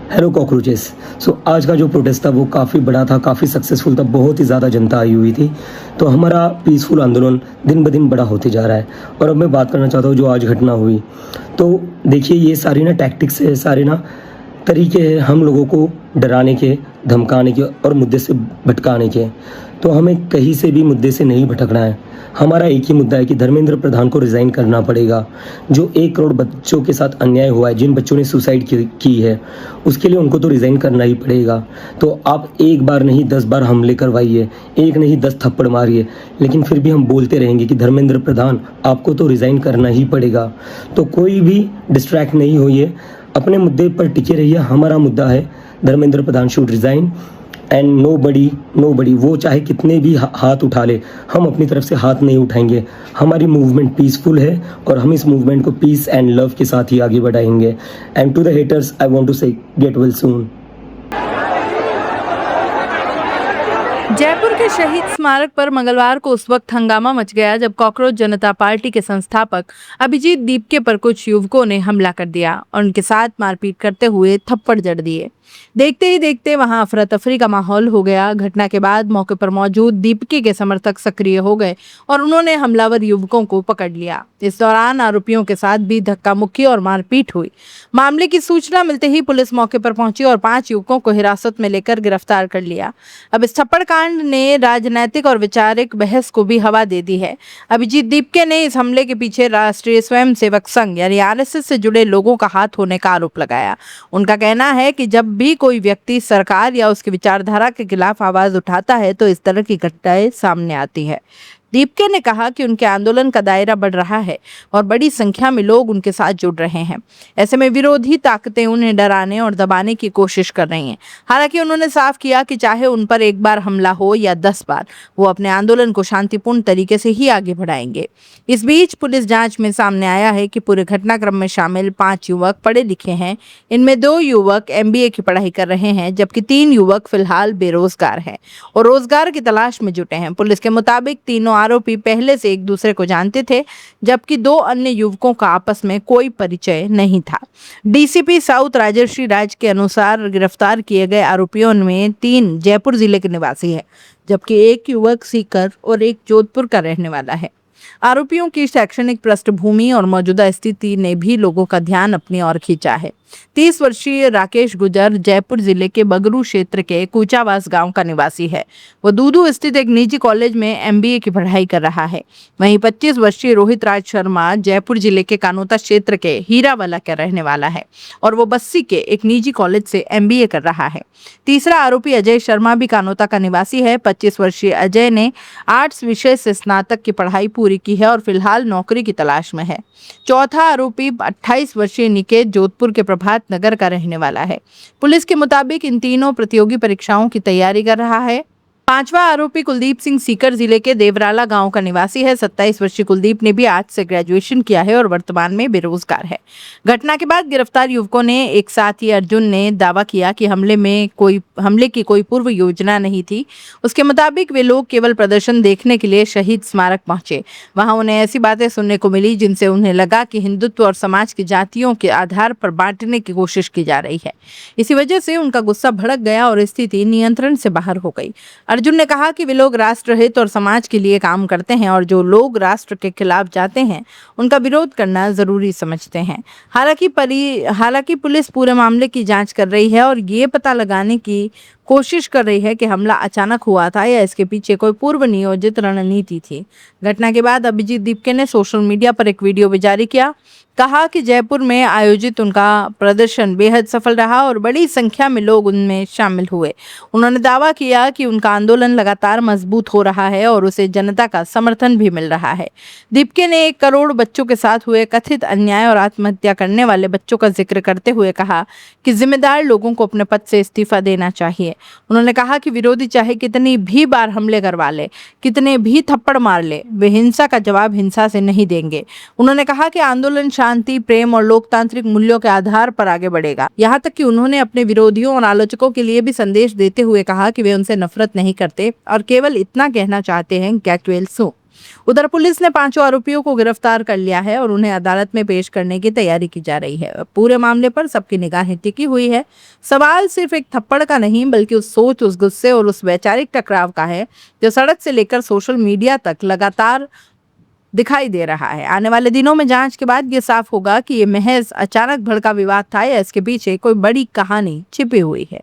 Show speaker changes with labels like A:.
A: Hello cockroaches. सो आज का जो प्रोटेस्ट था वो काफ़ी बड़ा था, काफ़ी सक्सेसफुल था, बहुत ही ज़्यादा जनता आई हुई थी। तो हमारा पीसफुल आंदोलन दिन ब दिन बड़ा होते जा रहा है। और अब मैं बात करना चाहता हूँ जो आज घटना हुई। तो देखिए ये सारी ना टैक्टिक्स है, सारे ना तरीके हैं हम लोगों को डराने के, धमकाने के और मुद्दे से भटकाने के। तो हमें कहीं से भी मुद्दे से नहीं भटकना है। हमारा एक ही मुद्दा है कि धर्मेंद्र प्रधान को रिज़ाइन करना पड़ेगा। जो 1 करोड़ बच्चों के साथ अन्याय हुआ है, जिन बच्चों ने सुसाइड की है, उसके लिए उनको तो रिज़ाइन करना ही पड़ेगा। तो आप एक बार नहीं 10 बार हमले करवाइए, एक नहीं 10 थप्पड़ मारिए, लेकिन फिर भी हम बोलते रहेंगे कि धर्मेंद्र प्रधान आपको तो रिज़ाइन करना ही पड़ेगा। तो कोई भी डिस्ट्रैक्ट नहीं होइए, अपने मुद्दे पर टिके रहिए। हमारा मुद्दा है Dharmendra Pradhan should resign and no बडी वो चाहे कितने भी हाथ उठा ले, हम अपनी तरफ से हाथ नहीं उठाएंगे। हमारी मूवमेंट पीसफुल है और हम इस मूवमेंट को पीस एंड लव के साथ ही आगे बढ़ाएंगे। And to the haters I want to say get well soon.
B: Jaipur के शहीद स्मारक पर मंगलवार को उस वक्त हंगामा मच गया जब कॉकरोच जनता पार्टी के संस्थापक अभिजीत दीपके पर कुछ युवकों ने हमला कर दिया और उनके साथ मारपीट करते हुए थप्पड़ जड़ दिए। देखते ही देखते वहां अफरा तफरी का माहौल हो गया। घटना के बाद मौके पर मौजूद दीपके के समर्थक सक्रिय हो गए और उन्होंने हमलावर युवकों को पकड़ लिया। इस दौरान आरोपियों के साथ भी धक्का मुक्की और मारपीट हुई। मामले की सूचना मिलते ही पुलिस मौके पर पहुंची और 5 युवकों को हिरासत में लेकर गिरफ्तार कर लिया। अब इस थप्पड़ कांड ने राजनैतिक और वैचारिक बहस को भी हवा दे दी है। अभिजीत दीपके ने इस हमले के पीछे राष्ट्रीय स्वयंसेवक संघ यानी आरएसएस से जुड़े लोगों का हाथ होने का आरोप लगाया। उनका कहना है कि जब भी कोई व्यक्ति सरकार या उसकी विचारधारा के खिलाफ आवाज उठाता है तो इस तरह की घटनाएं सामने आती है। दीपके ने कहा कि उनके आंदोलन का दायरा बढ़ रहा है और बड़ी संख्या में लोग उनके साथ जुड़ रहे हैं। ऐसे में विरोधी ताकतें उन्हें डराने और दबाने की कोशिश कर रही हैं। हालांकि उन्होंने साफ किया कि चाहे उन पर एक बार हमला हो या 10 बार, वो अपने आंदोलन को शांतिपूर्ण तरीके से ही आगे बढ़ाएंगे। इस बीच पुलिस जांच में सामने आया है कि पूरे घटनाक्रम में शामिल 5 युवक पढ़े लिखे हैं। इनमें 2 युवक MBA की पढ़ाई कर रहे हैं, जबकि 3 युवक फिलहाल बेरोजगार हैं और रोजगार की तलाश में जुटे हैं। पुलिस के मुताबिक तीनों आरोपी पहले से एक दूसरे को जानते थे, जबकि 2 अन्य युवकों का आपस में कोई परिचय नहीं था। डीसीपी साउथ राजर्षि राज के अनुसार गिरफ्तार किए गए आरोपियों में 3 जयपुर जिले के निवासी हैं, जबकि 1 युवक सीकर और 1 जोधपुर का रहने वाला है। आरोपियों की शैक्षणिक पृष्ठभूमि और मौजूदा स्थिति ने भी लोगों का ध्यान अपनी ओर खींचा है। 30 वर्षीय राकेश गुजर जयपुर जिले के बगरू क्षेत्र के कूचावास गांव का निवासी है। वो दूदू स्थित एक निजी कॉलेज में MBA की पढ़ाई कर रहा है। वहीं 25 वर्षीय रोहित राज शर्मा जयपुर जिले के कानोता क्षेत्र के हीरावाला का रहने वाला है और वो बस्सी के एक निजी कॉलेज से MBA कर रहा है। तीसरा आरोपी अजय शर्मा भी कानोता का निवासी है। 25 वर्षीय अजय ने आर्ट्स विषय से स्नातक की पढ़ाई पूरी की है और फिलहाल नौकरी की तलाश में है। चौथा आरोपी 28 वर्षीय निकेत जोधपुर के प्रभात नगर का रहने वाला है। पुलिस के मुताबिक इन तीनों प्रतियोगी परीक्षाओं की तैयारी कर रहा है। 5वां आरोपी कुलदीप सिंह सीकर जिले के देवराला गांव का निवासी है। 27 वर्षीय कुलदीप ने भी आर्ट्स से ग्रेजुएशन किया है और वर्तमान में बेरोजगार है। घटना के बाद गिरफ्तार युवकों ने एक साथी अर्जुन ने दावा किया कि हमले की कोई पूर्व योजना नहीं थी। उसके मुताबिक वे लोग केवल प्रदर्शन देखने के लिए शहीद स्मारक पहुंचे। वहां उन्हें ऐसी बातें सुनने को मिली जिनसे उन्हें लगा कि हिंदुत्व और समाज की जातियों के आधार पर बांटने की कोशिश की जा रही है। इसी वजह से उनका गुस्सा भड़क गया और स्थिति नियंत्रण से बाहर हो गई। अर्जुन ने कहा कि वे लोग राष्ट्रहित और समाज के लिए काम करते हैं और जो लोग राष्ट्र के खिलाफ जाते हैं उनका विरोध करना जरूरी समझते हैं। हालांकि पुलिस पूरे मामले की जांच कर रही है और ये पता लगाने की कोशिश कर रही है कि हमला अचानक हुआ था या इसके पीछे कोई पूर्व नियोजित रणनीति थी। घटना के बाद अभिजीत दीपके ने सोशल मीडिया पर एक वीडियो भी जारी किया। कहा कि जयपुर में आयोजित उनका प्रदर्शन बेहद सफल रहा और बड़ी संख्या में लोग उनमें शामिल हुए। उन्होंने दावा किया कि उनका आंदोलन लगातार मजबूत हो रहा है और उसे जनता का समर्थन भी मिल रहा है। दीपके ने 1 करोड़ बच्चों के साथ हुए कथित अन्याय और आत्महत्या करने वाले बच्चों का जिक्र करते हुए कहा कि जिम्मेदार लोगों को अपने पद से इस्तीफा देना चाहिए। उन्होंने कहा कि विरोधी चाहे कितनी भी बार हमले करवा ले, कितने भी थप्पड़ मार ले, वे हिंसा का जवाब हिंसा से नहीं देंगे। उन्होंने कहा कि आंदोलन शांति, प्रेम और लोकतांत्रिक मूल्यों के आधार पर आगे बढ़ेगा। यहाँ तक कि उन्होंने अपने विरोधियों और आलोचकों के लिए भी संदेश देते हुए कहा कि वे उनसे नफरत नहीं करते और केवल इतना कहना चाहते हैं गेट वेल सून। उधर पुलिस ने 5 आरोपियों को गिरफ्तार कर लिया है और उन्हें अदालत में पेश करने की तैयारी की जा रही है। पूरे मामले पर सबकी निगाहें टिकी हुई है। सवाल सिर्फ एक थप्पड़ का नहीं बल्कि उस सोच, उस गुस्से और उस वैचारिक टकराव का है जो सड़क से लेकर सोशल मीडिया तक लगातार दिखाई दे रहा है। आने वाले दिनों में जांच के बाद ये साफ होगा कि ये महज अचानक भड़का विवाद था या इसके पीछे कोई बड़ी कहानी छिपी हुई है।